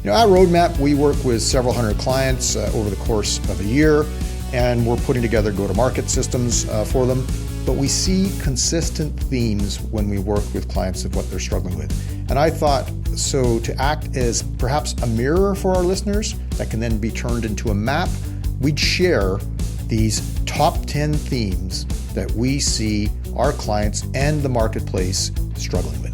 At Roadmap, we work with several hundred clients over the course of a year, and we're putting together go-to-market systems for them. But we see consistent themes when we work with clients of what they're struggling with. And I thought, so to act as perhaps a mirror for our listeners that can then be turned into a map, we'd share these top 10 themes that we see our clients and the marketplace struggling with.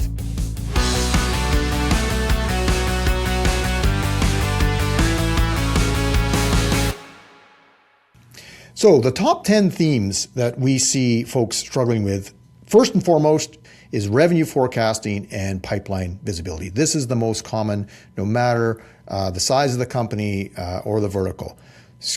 So the top 10 themes that we see folks struggling with, first and foremost, is revenue forecasting and pipeline visibility. This is the most common, no matter the size of the company or the vertical.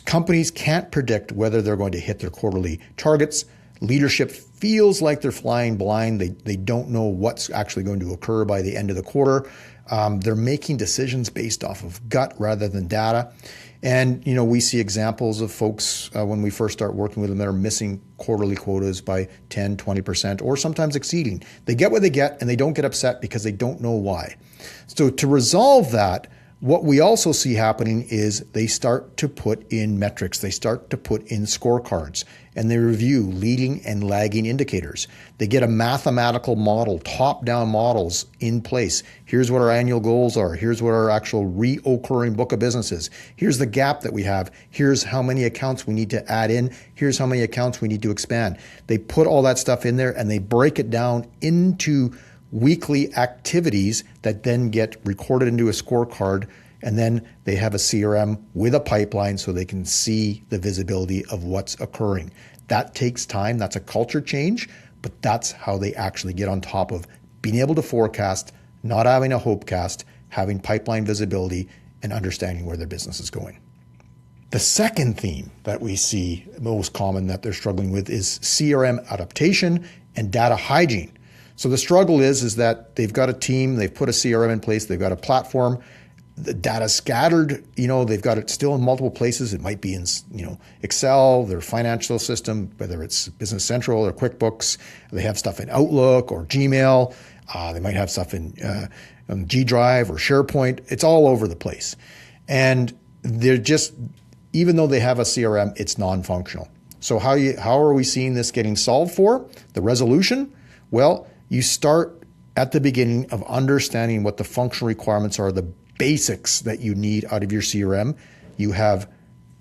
Companies can't predict whether they're going to hit their quarterly targets. Leadership feels like they're flying blind. They don't know what's actually going to occur by the end of the quarter. They're making decisions based off of gut rather than data. And, we see examples of folks when we first start working with them that are missing quarterly quotas by 10, 20%, or sometimes exceeding. They get what they get and they don't get upset because they don't know why. So to resolve that, what we also see happening is they start to put in metrics. They start to put in scorecards, and they review leading and lagging indicators. They get a mathematical model, top-down models in place. Here's what our annual goals are. Here's what our actual reoccurring book of business is. Here's the gap that we have. Here's how many accounts we need to add in. Here's how many accounts we need to expand. They put all that stuff in there and they break it down into weekly activities that then get recorded into a scorecard, and then they have a CRM with a pipeline so they can see the visibility of what's occurring. That takes time. That's a culture change, but that's how they actually get on top of being able to forecast, not having a hopecast, having pipeline visibility, and understanding where their business is going. The second theme that we see most common that they're struggling with is CRM adaptation and data hygiene. So the struggle is that they've got a team, they've put a CRM in place, they've got a platform, the data's scattered, they've got it still in multiple places. It might be in, Excel, their financial system, whether it's Business Central or QuickBooks. They have stuff in Outlook or Gmail. They might have stuff in G Drive or SharePoint. It's all over the place. And they're just, even though they have a CRM, it's non-functional. So how are we seeing this getting solved for? The resolution? Well, you start at the beginning of understanding what the functional requirements are, the basics that you need out of your CRM. You have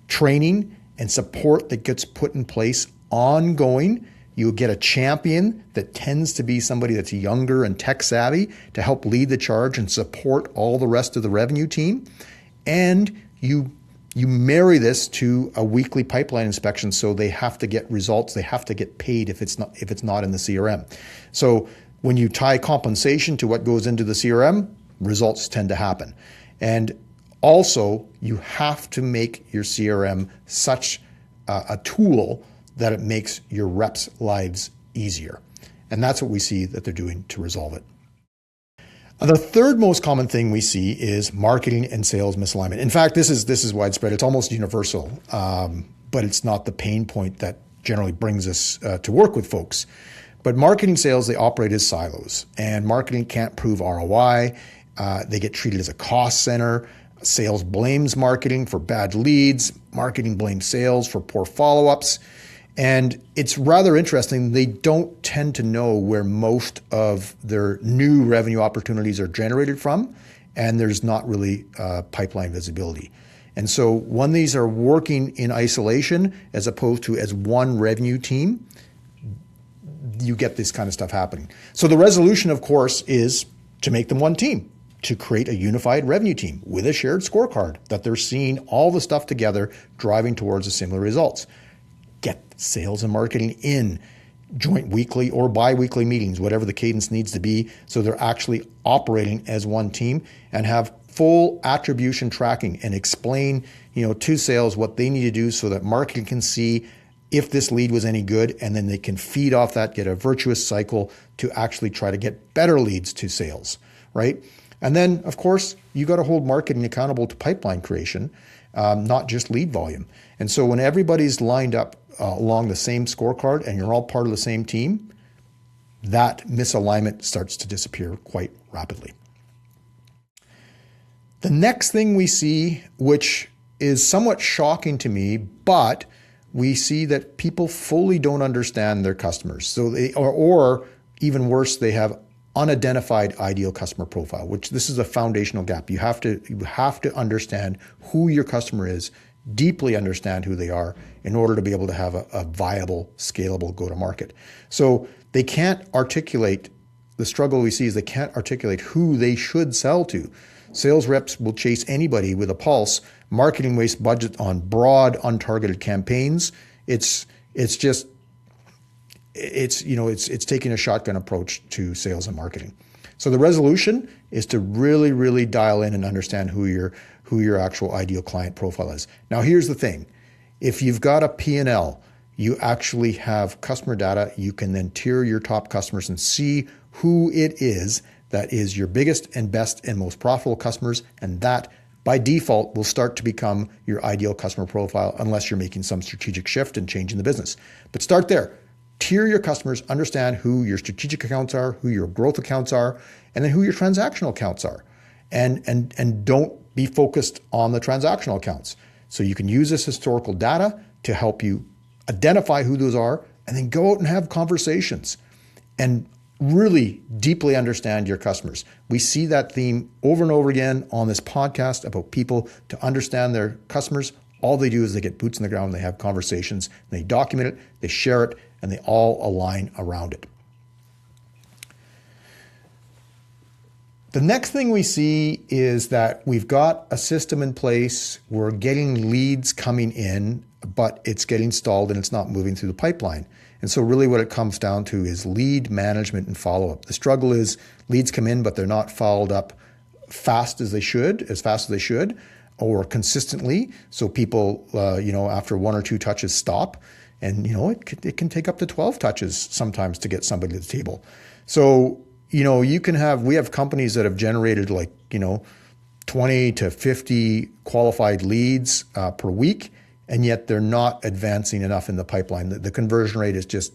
training and support that gets put in place ongoing. You get a champion that tends to be somebody that's younger and tech savvy to help lead the charge and support all the rest of the revenue team. And you marry this to a weekly pipeline inspection, so they have to get results. They have to get paid if it's not in the CRM. So when you tie compensation to what goes into the CRM, results tend to happen. And also, you have to make your CRM such a tool that it makes your reps' lives easier. And that's what we see that they're doing to resolve it. The third most common thing we see is marketing and sales misalignment. In fact, this is widespread. It's almost universal, but it's not the pain point that generally brings us to work with folks. But marketing sales, they operate as silos, and marketing can't prove ROI. They get treated as a cost center. Sales blames marketing for bad leads. Marketing blames sales for poor follow-ups. And it's rather interesting. They don't tend to know where most of their new revenue opportunities are generated from, and there's not really pipeline visibility. And so when these are working in isolation as opposed to as one revenue team, you get this kind of stuff happening. So the resolution, of course, is to make them one team, to create a unified revenue team with a shared scorecard that they're seeing all the stuff together driving towards a similar results. Get sales and marketing in joint weekly or bi-weekly meetings, whatever the cadence needs to be, so they're actually operating as one team, and have full attribution tracking and explain, to sales what they need to do so that marketing can see if this lead was any good, and then they can feed off that, get a virtuous cycle to actually try to get better leads to sales, right? And then, of course, you got to hold marketing accountable to pipeline creation, not just lead volume. And so when everybody's lined up along the same scorecard and you're all part of the same team, that misalignment starts to disappear quite rapidly. The next thing we see, which is somewhat shocking to me, but we see that people fully don't understand their customers. So or even worse, they have unidentified ideal customer profile, which this is a foundational gap. You have to understand who your customer is, deeply understand who they are in order to be able to have a viable, scalable go-to-market. So they can't articulate, the struggle we see is they can't articulate who they should sell to. Sales reps will chase anybody with a pulse. Marketing wastes budget on broad, untargeted campaigns. It's taking a shotgun approach to sales and marketing. So the resolution is to really, really dial in and understand who your actual ideal client profile is. Now, here's the thing. If you've got a P&L, you actually have customer data. You can then tier your top customers and see who it is that is your biggest and best and most profitable customers. And that, by default, will start to become your ideal customer profile unless you're making some strategic shift and changing the business. But start there. Tier your customers, understand who your strategic accounts are, who your growth accounts are, and then who your transactional accounts are. And don't be focused on the transactional accounts. So you can use this historical data to help you identify who those are, and then go out and have conversations and really deeply understand your customers. We see that theme over and over again on this podcast about people to understand their customers. All they do is they get boots on the ground, they have conversations, they document it, they share it, and they all align around it. The next thing we see is that we've got a system in place, we're getting leads coming in, but it's getting stalled and it's not moving through the pipeline. And so really what it comes down to is lead management and follow-up. The struggle is leads come in, but they're not followed up as fast as they should, or consistently. So people, after one or two touches stop. And, it can take up to 12 touches sometimes to get somebody to the table. So, we have companies that have generated 20 to 50 qualified leads per week, and yet they're not advancing enough in the pipeline. The conversion rate is just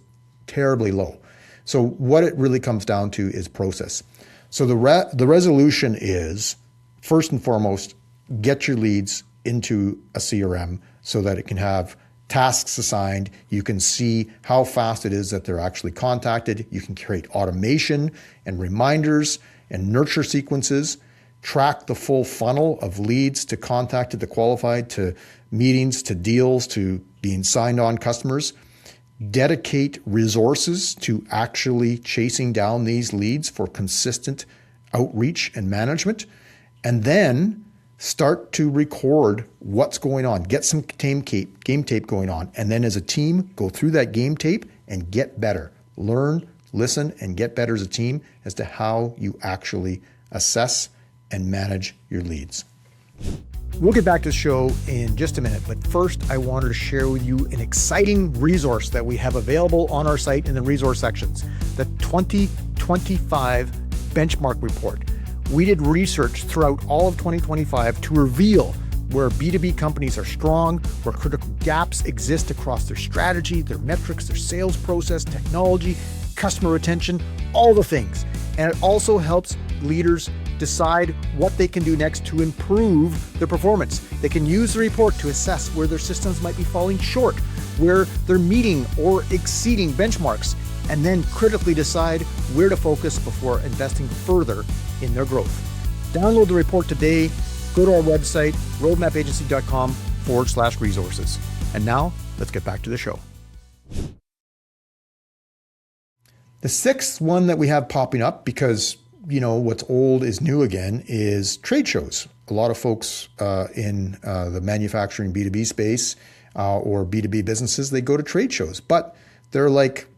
terribly low. So what it really comes down to is process. So the resolution is, first and foremost, get your leads into a CRM so that it can have tasks assigned. You can see how fast it is that they're actually contacted. You can create automation and reminders and nurture sequences, track the full funnel of leads to contacted to qualified to meetings to deals to being signed on customers, dedicate resources to actually chasing down these leads for consistent outreach and management, and then start to record what's going on. Get some game tape going on. And then as a team, go through that game tape and get better. Learn, listen, and get better as a team as to how you actually assess and manage your leads. We'll get back to the show in just a minute, but first I wanted to share with you an exciting resource that we have available on our site in the resource sections, the 2025 Benchmark Report. We did research throughout all of 2025 to reveal where B2B companies are strong, where critical gaps exist across their strategy, their metrics, their sales process, technology, customer retention, all the things. And it also helps leaders decide what they can do next to improve their performance. They can use the report to assess where their systems might be falling short, where they're meeting or exceeding benchmarks, and then critically decide where to focus before investing further in their growth. Download the report today. Go to our website, roadmapagency.com/resources. And now let's get back to the show. The sixth one that we have popping up, because what's old is new again, is trade shows. A lot of folks in the manufacturing B2B space or B2B businesses, they go to trade shows, but they're like,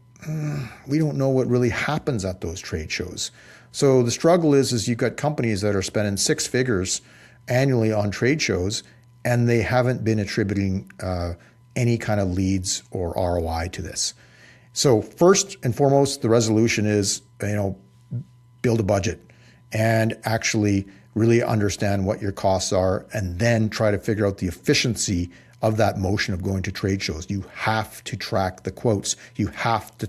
we don't know what really happens at those trade shows. So the struggle is you've got companies that are spending six figures annually on trade shows, and they haven't been attributing any kind of leads or ROI to this. So first and foremost, the resolution is, build a budget and actually really understand what your costs are, and then try to figure out the efficiency of that motion of going to trade shows. You have to track the quotes. You have to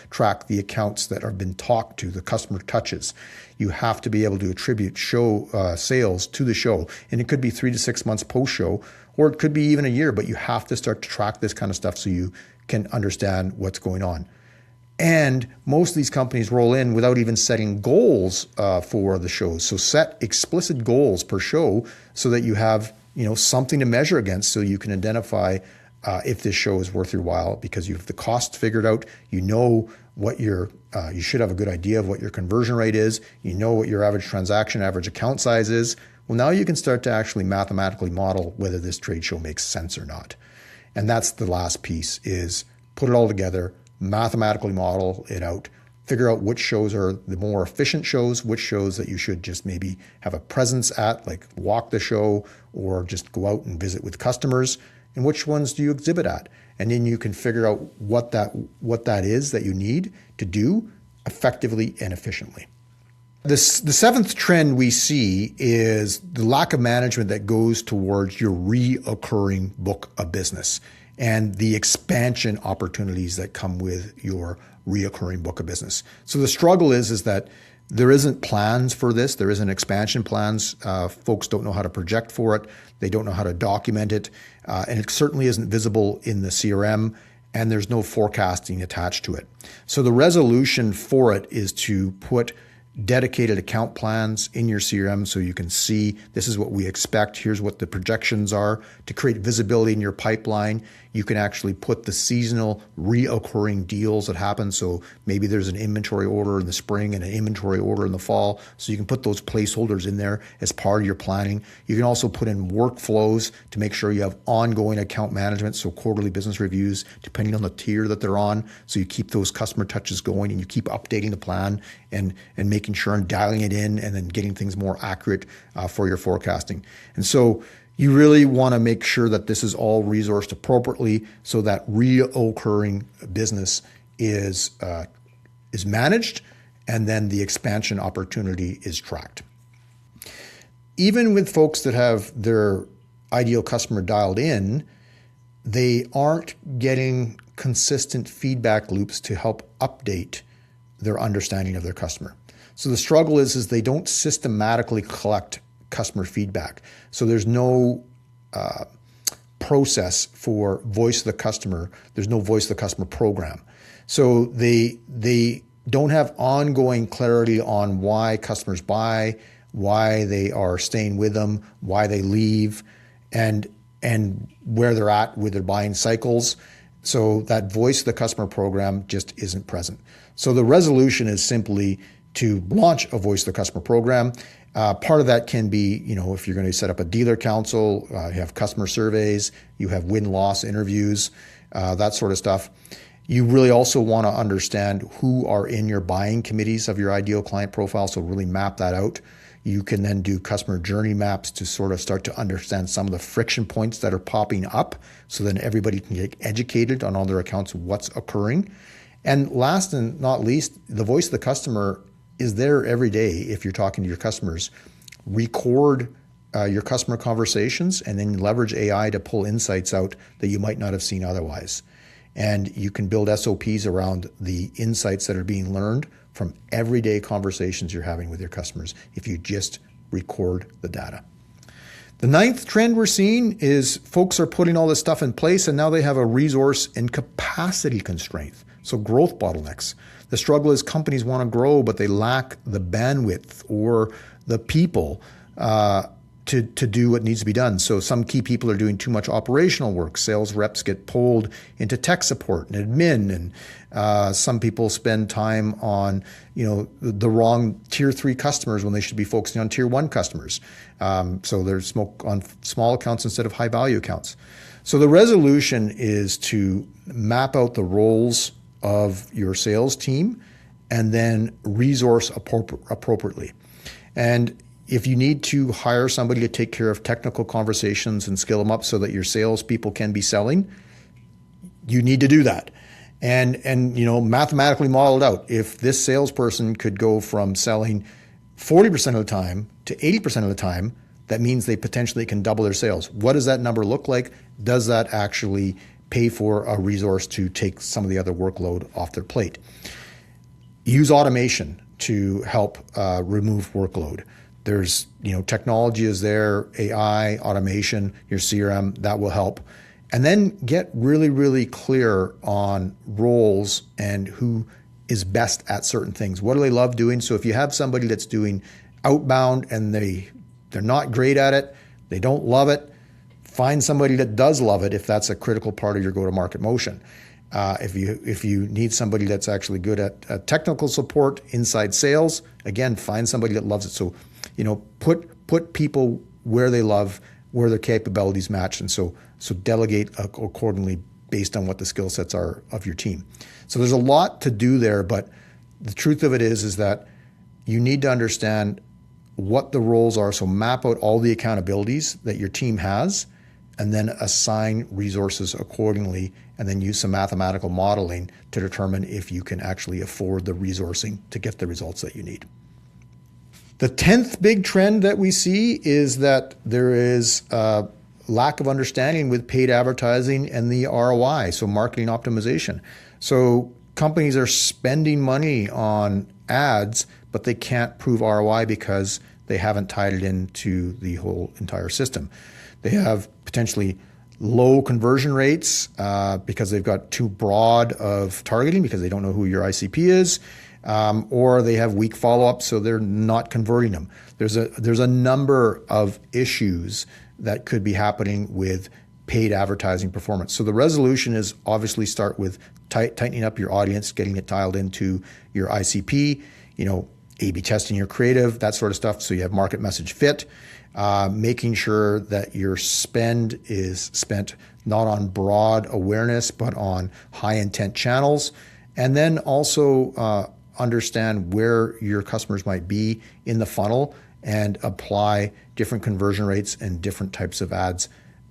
track the accounts that have been talked to, the customer touches. You have to be able to attribute show sales to the show. And it could be 3 to 6 months post-show, or it could be even a year, but you have to start to track this kind of stuff so you can understand what's going on. And most of these companies roll in without even setting goals for the shows. So set explicit goals per show so that you have something to measure against, so you can identify if this show is worth your while, because you have the cost figured out. You know what you should have a good idea of what your conversion rate is. You know what your average transaction, average account size is. Well, now you can start to actually mathematically model whether this trade show makes sense or not. And that's the last piece, is put it all together, mathematically model it out, figure out which shows are the more efficient shows, which shows that you should just maybe have a presence at, like walk the show or just go out and visit with customers, and which ones do you exhibit at. And then you can figure out what that is that you need to do effectively and efficiently. The seventh trend we see is the lack of management that goes towards your reoccurring book of business and the expansion opportunities that come with your reoccurring book of business. So the struggle is that there isn't plans for this. There isn't expansion plans. Folks don't know how to project for it. They don't know how to document it. And it certainly isn't visible in the CRM, and there's no forecasting attached to it. So the resolution for it is to put dedicated account plans in your CRM so you can see this is what we expect, here's what the projections are. To create visibility in your pipeline, you can actually put the seasonal reoccurring deals that happen. So maybe there's an inventory order in the spring and an inventory order in the fall. So you can put those placeholders in there as part of your planning. You can also put in workflows to make sure you have ongoing account management, so quarterly business reviews, depending on the tier that they're on. So you keep those customer touches going and you keep updating the plan and making sure and dialing it in and then getting things more accurate for your forecasting. And so you really want to make sure that this is all resourced appropriately so that reoccurring business is managed, and then the expansion opportunity is tracked. Even with folks that have their ideal customer dialed in, they aren't getting consistent feedback loops to help update their understanding of their customer. So the struggle is they don't systematically collect customer feedback. So there's no process for voice of the customer. There's no voice of the customer program. So they don't have ongoing clarity on why customers buy, why they are staying with them, why they leave, and where they're at with their buying cycles. So that voice of the customer program just isn't present. So the resolution is simply to launch a voice of the customer program. Part of that can be, if you're going to set up a dealer council, you have customer surveys, you have win-loss interviews, that sort of stuff. You really also want to understand who are in your buying committees of your ideal client profile, so really map that out. You can then do customer journey maps to sort of start to understand some of the friction points that are popping up, so then everybody can get educated on all their accounts, what's occurring. And last and not least, the voice of the customer is there every day. If you're talking to your customers, record your customer conversations and then leverage AI to pull insights out that you might not have seen otherwise. And you can build SOPs around the insights that are being learned from everyday conversations you're having with your customers if you just record the data. The ninth trend we're seeing is folks are putting all this stuff in place and now they have a resource and capacity constraint. So growth bottlenecks. The struggle is companies want to grow, but they lack the bandwidth or the people to do what needs to be done. So some key people are doing too much operational work. Sales reps get pulled into tech support and admin, and some people spend time on the wrong tier 3 customers when they should be focusing on tier 1 customers. So there's smoke on small accounts instead of high value accounts. So the resolution is to map out the roles of your sales team and then resource appropriately. And if you need to hire somebody to take care of technical conversations and skill them up so that your salespeople can be selling, you need to do that. And mathematically modeled out. If this salesperson could go from selling 40% of the time to 80% of the time, that means they potentially can double their sales. What does that number look like? Does that actually pay for a resource to take some of the other workload off their plate? Use automation to help remove workload. There's, technology is there, AI, automation, your CRM, that will help. And then get really, really clear on roles and who is best at certain things. What do they love doing? So if you have somebody that's doing outbound and they're not great at it, they don't love it, find somebody that does love it if that's a critical part of your go-to-market motion. If you need somebody that's actually good at technical support, inside sales, again, find somebody that loves it. So, put people where they love, where their capabilities match, and so delegate accordingly based on what the skill sets are of your team. So there's a lot to do there, but the truth of it is that you need to understand what the roles are. So map out all the accountabilities that your team has, and then assign resources accordingly, and then use some mathematical modeling to determine if you can actually afford the resourcing to get the results that you need. The 10th big trend that we see is that there is a lack of understanding with paid advertising and the ROI, so marketing optimization. So companies are spending money on ads, but they can't prove ROI because they haven't tied it into the whole entire system. They have potentially low conversion rates because they've got too broad of targeting because they don't know who your ICP is, or they have weak follow-up, so they're not converting them. There's a number of issues that could be happening with paid advertising performance. So the resolution is obviously start with tightening up your audience, getting it dialed into your ICP, A/B testing your creative, that sort of stuff. So you have market message fit, making sure that your spend is spent not on broad awareness, but on high intent channels. And then also understand where your customers might be in the funnel and apply different conversion rates and different types of ads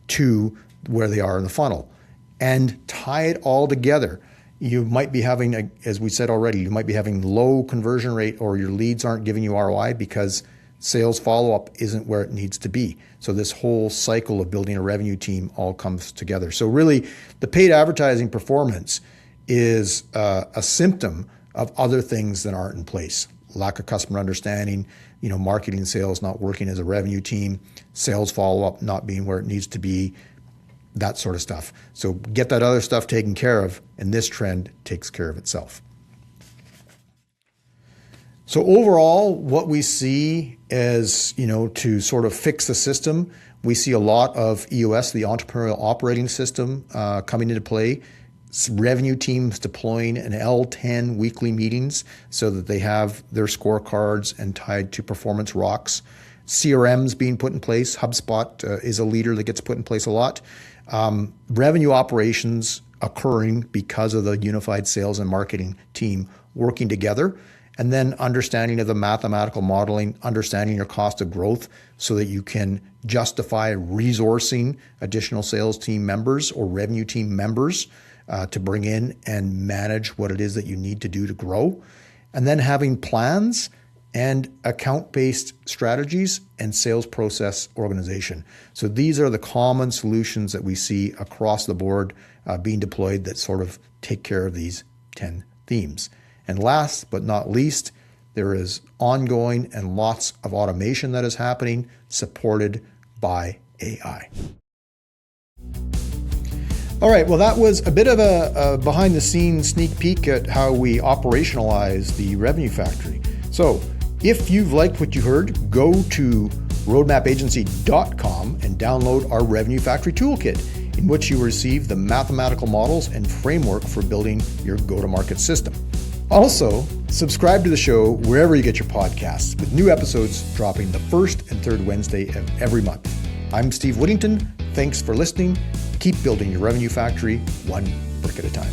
to where they are in the funnel, and tie it all together. You might be having, as we said already, you might be having low conversion rate, or your leads aren't giving you ROI because sales follow-up isn't where it needs to be. So this whole cycle of building a revenue team all comes together. So really, the paid advertising performance is a symptom of other things that aren't in place. Lack of customer understanding, marketing and sales not working as a revenue team, sales follow-up not being where it needs to be, that sort of stuff. So get that other stuff taken care of, and this trend takes care of itself. So overall, what we see is, to sort of fix the system, we see a lot of EOS, the entrepreneurial operating system, coming into play. Revenue teams deploying an L10 weekly meetings so that they have their scorecards and tied to performance rocks. CRMs being put in place. HubSpot is a leader that gets put in place a lot. Revenue operations occurring because of the unified sales and marketing team working together, and then understanding of the mathematical modeling, understanding your cost of growth so that you can justify resourcing additional sales team members or revenue team members to bring in and manage what it is that you need to do to grow. And then having plans and account-based strategies and sales process organization. So these are the common solutions that we see across the board being deployed that sort of take care of these 10 themes. And last but not least, there is ongoing and lots of automation that is happening, supported by AI. All right, well, that was a bit of a behind-the-scenes sneak peek at how we operationalize the Revenue Factory. So if you've liked what you heard, go to roadmapagency.com and download our Revenue Factory Toolkit, in which you receive the mathematical models and framework for building your go-to-market system. Also, subscribe to the show wherever you get your podcasts, with new episodes dropping the first and third Wednesday of every month. I'm Steve Whittington. Thanks for listening. Keep building your Revenue Factory one brick at a time.